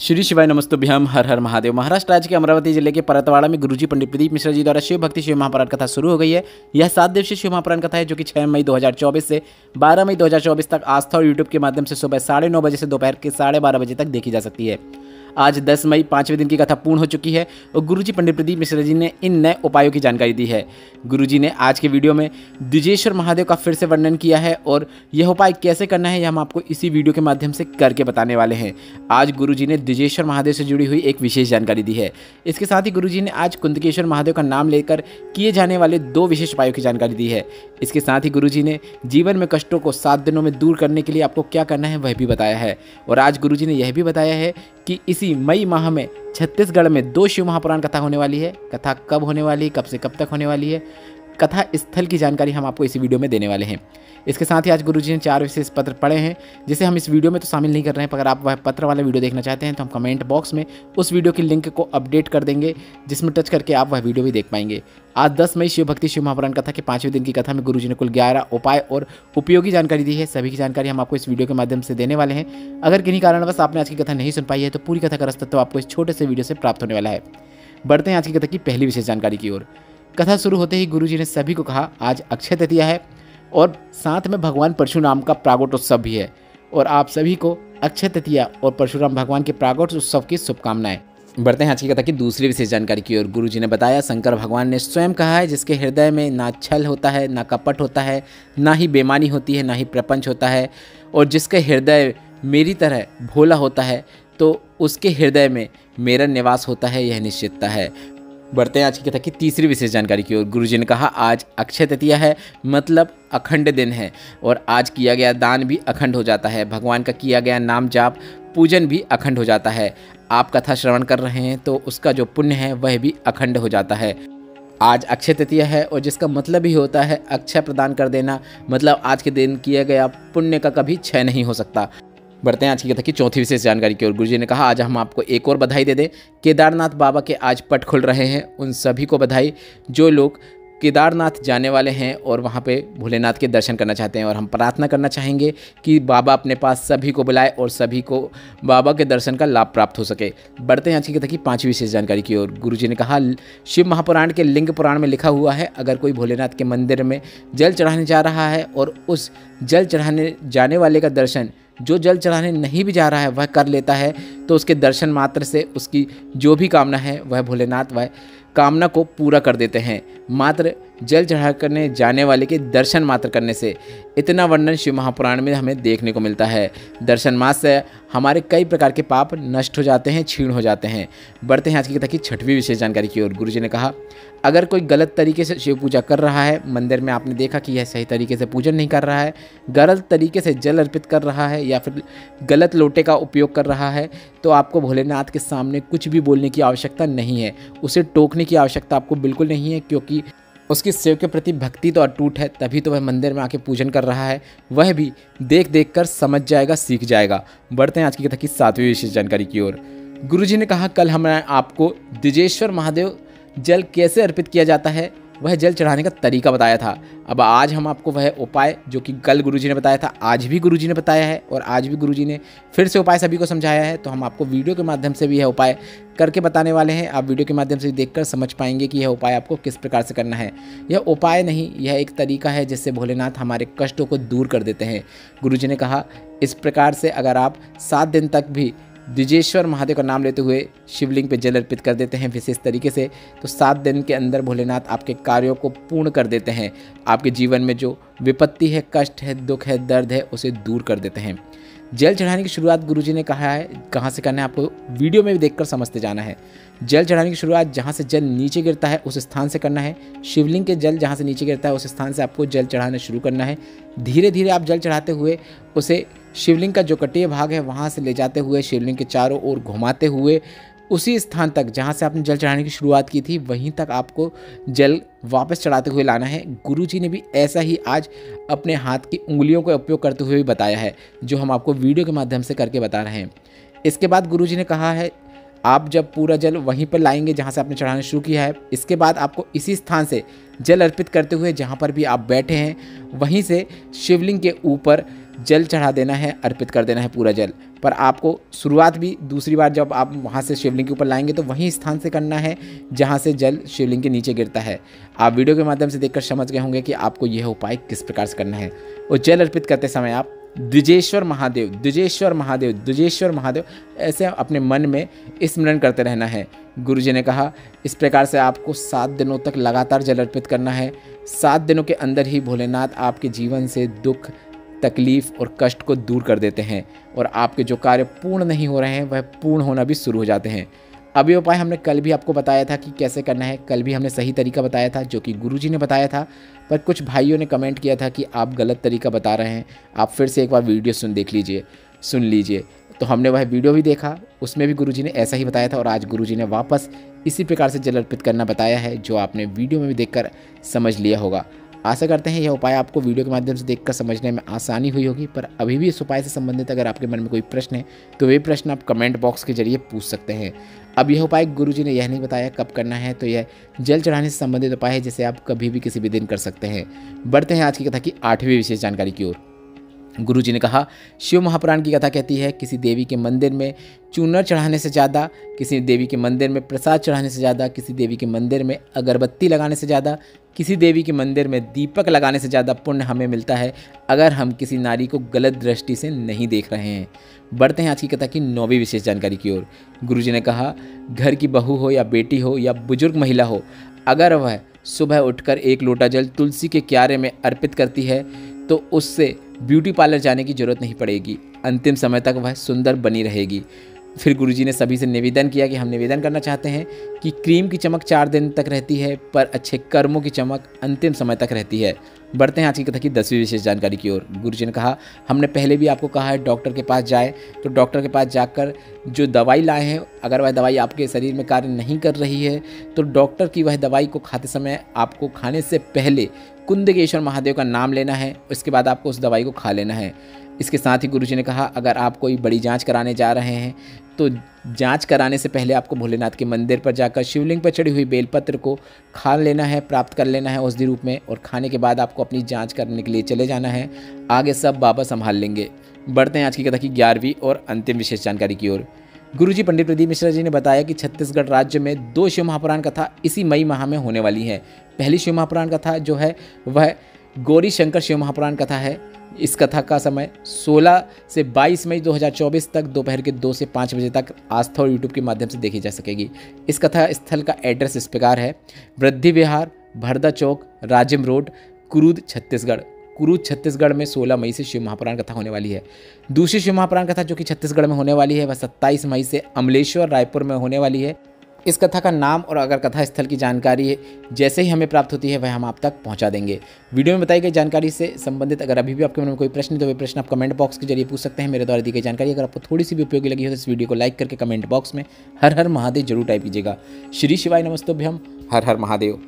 श्री शिवाय नमस्तुभ्यम। हर हर महादेव। महाराष्ट्र राज्य के अमरावती जिले के परतवाड़ा में गुरुजी पंडित प्रदीप मिश्रा जी द्वारा शिव भक्ति शिव महापुराण कथा शुरू हो गई है। यह 7 दिवसीय शिव महापुराण कथा है जो कि 6 मई 2024 से 12 मई 2024 तक आस्था और यूट्यूब के माध्यम से सुबह 9:30 बजे से दोपहर के 12:30 बजे तक देखी जा सकती है। आज 10 मई 5वें दिन की कथा पूर्ण हो चुकी है और गुरुजी पंडित प्रदीप मिश्रा जी ने इन नए उपायों की जानकारी दी है। गुरुजी ने आज के वीडियो में द्विजेश्वर महादेव का फिर से वर्णन किया है और यह उपाय कैसे करना है यह हम आपको इसी वीडियो के माध्यम से करके बताने वाले हैं। आज गुरुजी ने द्विजेश्वर महादेव से जुड़ी हुई एक विशेष जानकारी दी है। इसके साथ ही गुरुजी ने आज कुंदकेश्वर महादेव का नाम लेकर किए जाने वाले 2 विशेष उपायों की जानकारी दी है। इसके साथ ही गुरुजी ने जीवन में कष्टों को 7 दिनों में दूर करने के लिए आपको क्या करना है वह भी बताया है। और आज गुरुजी ने यह भी बताया है कि इसी मई माह में छत्तीसगढ़ में 2 शिव महापुराण कथा होने वाली है। कथा कब होने वाली है, कब से कब तक होने वाली है, कथा स्थल की जानकारी हम आपको इसी वीडियो में देने वाले हैं। इसके साथ ही आज गुरुजी ने 4 विशेष पत्र पढ़े हैं जिसे हम इस वीडियो में तो शामिल नहीं कर रहे हैं। पर अगर आप वह पत्र वाला वीडियो देखना चाहते हैं तो हम कमेंट बॉक्स में उस वीडियो की लिंक को अपडेट कर देंगे जिसमें टच करके आप वह वीडियो भी देख पाएंगे। आज 10 मई शिव भक्ति शिव महापुराण कथा के 5वें दिन की कथा में गुरुजी ने कुल 11 उपाय और उपयोगी जानकारी दी है। सभी की जानकारी हम आपको इस वीडियो के माध्यम से देने वाले हैं। अगर किन्हीं कारणवश आपने आज की कथा नहीं सुन पाई है तो पूरी कथा का रस तत्व आपको इस छोटे से वीडियो से प्राप्त होने वाला है। बढ़ते हैं आज की कथा की पहली विशेष जानकारी की ओर। कथा शुरू होते ही गुरुजी ने सभी को कहा आज अक्षय तृतीया है और साथ में भगवान परशुराम का प्रागट्योत्सव भी है और आप सभी को अक्षय तृतीया और परशुराम भगवान के प्रागट्योत्सव की शुभकामनाएं। बढ़ते हैं आज की कथा की दूसरी विशेष जानकारी की ओर। गुरुजी ने बताया शंकर भगवान ने स्वयं कहा है जिसके हृदय में ना छल होता है, ना कपट होता है, ना ही बेईमानी होती है, ना ही प्रपंच होता है और जिसका हृदय मेरी तरह भोला होता है तो उसके हृदय में मेरा निवास होता है, यह निश्चितता है। बढ़ते हैं आज की कथा की तीसरी विशेष जानकारी की ओर। गुरुजी ने कहा आज अक्षय तृतीया है मतलब अखंड दिन है और आज किया गया दान भी अखंड हो जाता है। भगवान का किया गया नाम जाप पूजन भी अखंड हो जाता है। आप कथा श्रवण कर रहे हैं तो उसका जो पुण्य है वह भी अखंड हो जाता है। आज अक्षय तृतीया है और जिसका मतलब ही होता है अक्षय प्रदान कर देना, मतलब आज के दिन किया गया पुण्य का कभी क्षय नहीं हो सकता। बढ़ते हैं आज की कथा की चौथी विशेष जानकारी की ओर। गुरुजी ने कहा आज हम आपको एक और बधाई दे दें। केदारनाथ बाबा के आज पट खुल रहे हैं। उन सभी को बधाई जो लोग केदारनाथ जाने वाले हैं और वहाँ पे भोलेनाथ के दर्शन करना चाहते हैं। और हम प्रार्थना करना चाहेंगे कि बाबा अपने पास सभी को बुलाए और सभी को बाबा के दर्शन का लाभ प्राप्त हो सके। बढ़ते हैं आज की कथा की 5वीं विशेष जानकारी की ओर। गुरुजी ने कहा शिव महापुराण के लिंग पुराण में लिखा हुआ है अगर कोई भोलेनाथ के मंदिर में जल चढ़ाने जा रहा है और उस जल चढ़ाने जाने वाले का दर्शन जो जल चढ़ाने नहीं भी जा रहा है वह कर लेता है तो उसके दर्शन मात्र से उसकी जो भी कामना है वह भोलेनाथ वह कामना को पूरा कर देते हैं। मात्र जल चढ़ा करने जाने वाले के दर्शन मात्र करने से इतना वर्णन शिव महापुराण में हमें देखने को मिलता है। दर्शन मात्र से हमारे कई प्रकार के पाप नष्ट हो जाते हैं, क्षीण हो जाते हैं। बढ़ते हैं आज की कथा की 6वीं विशेष जानकारी की ओर। गुरुजी ने कहा अगर कोई गलत तरीके से शिव पूजा कर रहा है, मंदिर में आपने देखा कि यह सही तरीके से पूजन नहीं कर रहा है, गलत तरीके से जल अर्पित कर रहा है या फिर गलत लोटे का उपयोग कर रहा है तो आपको भोलेनाथ के सामने कुछ भी बोलने की आवश्यकता नहीं है, उसे टोकने की आवश्यकता आपको बिल्कुल नहीं है क्योंकि उसकी शिव के प्रति भक्ति तो अटूट है, तभी तो वह मंदिर में आके पूजन कर रहा है। वह भी देख देख कर समझ जाएगा, सीख जाएगा। बढ़ते हैं आज की कथा की 7वीं विशेष जानकारी की ओर। गुरुजी ने कहा कल हमने आपको द्विजेश्वर महादेव जल कैसे अर्पित किया जाता है वह जल चढ़ाने का तरीका बताया था। अब आज हम आपको वह उपाय जो कि कल गुरुजी ने बताया था आज भी गुरुजी ने बताया है और आज भी गुरुजी ने फिर से उपाय सभी को समझाया है तो हम आपको वीडियो के माध्यम से भी यह उपाय करके बताने वाले हैं। आप वीडियो के माध्यम से देखकर समझ पाएंगे कि यह उपाय आपको किस प्रकार से करना है। यह उपाय नहीं, यह एक तरीका है जिससे भोलेनाथ हमारे कष्टों को दूर कर देते हैं। गुरुजी ने कहा इस प्रकार से अगर आप 7 दिन तक भी द्विजेश्वर महादेव का नाम लेते हुए शिवलिंग पे जल अर्पित कर देते हैं विशेष तरीके से तो 7 दिन के अंदर भोलेनाथ आपके कार्यों को पूर्ण कर देते हैं। आपके जीवन में जो विपत्ति है, कष्ट है, दुख है, दर्द है उसे दूर कर देते हैं। जल चढ़ाने की शुरुआत गुरुजी ने कहा है कहाँ से करना है आपको वीडियो में भी देखकर समझते जाना है। जल चढ़ाने की शुरुआत जहाँ से जल नीचे गिरता है उस स्थान से करना है। शिवलिंग के जल जहाँ से नीचे गिरता है उस स्थान से आपको जल चढ़ाना शुरू करना है। धीरे धीरे आप जल चढ़ाते हुए उसे शिवलिंग का जो कटीय भाग है वहाँ से ले जाते हुए शिवलिंग के चारों ओर घुमाते हुए उसी स्थान तक जहाँ से आपने जल चढ़ाने की शुरुआत की थी वहीं तक आपको जल वापस चढ़ाते हुए लाना है। गुरुजी ने भी ऐसा ही आज अपने हाथ की उंगलियों का उपयोग करते हुए भी बताया है जो हम आपको वीडियो के माध्यम से करके बता रहे हैं। इसके बाद गुरुजी ने कहा है आप जब पूरा जल वहीं पर लाएंगे जहाँ से आपने चढ़ाना शुरू किया है, इसके बाद आपको इसी स्थान से जल अर्पित करते हुए जहाँ पर भी आप बैठे हैं वहीं से शिवलिंग के ऊपर जल चढ़ा देना है, अर्पित कर देना है पूरा जल। पर आपको शुरुआत भी दूसरी बार जब आप वहाँ से शिवलिंग के ऊपर लाएंगे तो वहीं स्थान से करना है जहाँ से जल शिवलिंग के नीचे गिरता है। आप वीडियो के माध्यम से देखकर समझ गए होंगे कि आपको यह उपाय किस प्रकार से करना है। और जल अर्पित करते समय आप द्विजेश्वर महादेव, द्विजेश्वर महादेव, द्विजेश्वर महादेव ऐसे अपने मन में स्मरण करते रहना है। गुरुजी ने कहा इस प्रकार से आपको 7 दिनों तक लगातार जल अर्पित करना है। 7 दिनों के अंदर ही भोलेनाथ आपके जीवन से दुख, तकलीफ और कष्ट को दूर कर देते हैं और आपके जो कार्य पूर्ण नहीं हो रहे हैं वह पूर्ण होना भी शुरू हो जाते हैं। अब ये उपाय हमने कल भी आपको बताया था कि कैसे करना है। कल भी हमने सही तरीका बताया था जो कि गुरुजी ने बताया था, पर कुछ भाइयों ने कमेंट किया था कि आप गलत तरीका बता रहे हैं, आप फिर से एक बार वीडियो सुन लीजिए। तो हमने वह वीडियो भी देखा, उसमें भी गुरुजी ने ऐसा ही बताया था और आज गुरुजी ने वापस इसी प्रकार से जल अर्पित करना बताया है, जो आपने वीडियो में भी देखकर समझ लिया होगा। आशा करते हैं यह उपाय आपको वीडियो के माध्यम से देखकर समझने में आसानी हुई होगी। पर अभी भी इस उपाय से संबंधित अगर आपके मन में कोई प्रश्न है तो वे प्रश्न आप कमेंट बॉक्स के जरिए पूछ सकते हैं। अब यह उपाय गुरुजी ने यह नहीं बताया कब करना है, तो यह जल चढ़ाने से संबंधित उपाय है जिसे आप कभी भी किसी भी दिन कर सकते हैं। बढ़ते हैं आज की कथा की 8वीं विशेष जानकारी की ओर। गुरुजी ने कहा शिव महापुराण की कथा कहती है किसी देवी के मंदिर में चूनर चढ़ाने से ज़्यादा, किसी देवी के मंदिर में प्रसाद चढ़ाने से ज़्यादा, किसी देवी के मंदिर में अगरबत्ती लगाने से ज़्यादा, किसी देवी के मंदिर में दीपक लगाने से ज़्यादा पुण्य हमें मिलता है अगर हम किसी नारी को गलत दृष्टि से नहीं देख रहे हैं। बढ़ते हैं आज की कथा की 9वीं विशेष जानकारी की ओर। गुरुजी ने कहा घर की बहू हो या बेटी हो या बुजुर्ग महिला हो, अगर वह सुबह उठकर 1 लोटा जल तुलसी के क्यारे में अर्पित करती है तो उससे ब्यूटी पार्लर जाने की जरूरत नहीं पड़ेगी, अंतिम समय तक वह सुंदर बनी रहेगी। फिर गुरुजी ने सभी से निवेदन किया कि हम निवेदन करना चाहते हैं कि क्रीम की चमक 4 दिन तक रहती है पर अच्छे कर्मों की चमक अंतिम समय तक रहती है। बढ़ते हैं आज की कथा की 10वीं विशेष जानकारी की ओर। गुरुजी ने कहा हमने पहले भी आपको कहा है डॉक्टर के पास जाए, तो डॉक्टर के पास जाकर जो दवाई लाए हैं अगर वह दवाई आपके शरीर में कार्य नहीं कर रही है तो डॉक्टर की वह दवाई को खाते समय आपको खाने से पहले कुंदकेश्वर महादेव का नाम लेना है, उसके बाद आपको उस दवाई को खा लेना है। इसके साथ ही गुरुजी ने कहा अगर आप कोई बड़ी जांच कराने जा रहे हैं तो जांच कराने से पहले आपको भोलेनाथ के मंदिर पर जाकर शिवलिंग पर चढ़ी हुई बेलपत्र को खा लेना है, प्राप्त कर लेना है औषधि रूप में, और खाने के बाद आपको अपनी जांच करने के लिए चले जाना है। आगे सब बाबा संभाल लेंगे। बढ़ते हैं आज की कथा की 11वीं और अंतिम विशेष जानकारी की ओर। गुरुजी पंडित प्रदीप मिश्रा जी ने बताया कि छत्तीसगढ़ राज्य में 2 शिव महापुराण कथा इसी मई माह में होने वाली है। पहली शिव महापुराण कथा जो है वह गौरी शंकर शिव महापुराण कथा है। इस कथा का समय 16 से 22 मई 2024 तक दोपहर के 2 से 5 बजे तक आस्था और यूट्यूब के माध्यम से देखी जा सकेगी। इस कथा स्थल का एड्रेस इस प्रकार है: वृद्धि विहार, भरदा चौक, राजिम रोड, कुरूद, छत्तीसगढ़। कुरूद छत्तीसगढ़ में 16 मई से शिव महापुराण कथा होने वाली है। दूसरी शिव महापुराण कथा जो कि छत्तीसगढ़ में होने वाली है वह 27 मई से अमलेश्वर, रायपुर में होने वाली है। इस कथा का नाम और अगर कथा स्थल की जानकारी जैसे ही हमें प्राप्त होती है वह हम आप तक पहुंचा देंगे। वीडियो में बताई गई जानकारी से संबंधित अगर अभी भी आपके मन में कोई प्रश्न है तो वे प्रश्न आप कमेंट बॉक्स के जरिए पूछ सकते हैं। मेरे द्वारा दी गई जानकारी अगर आपको थोड़ी सी भी उपयोगी लगी हो तो इस वीडियो को लाइक करके कमेंट बॉक्स में हर हर महादेव जरूर टाइप कीजिएगा। श्री शिवाय नमस्तुभ्यम। हर हर महादेव।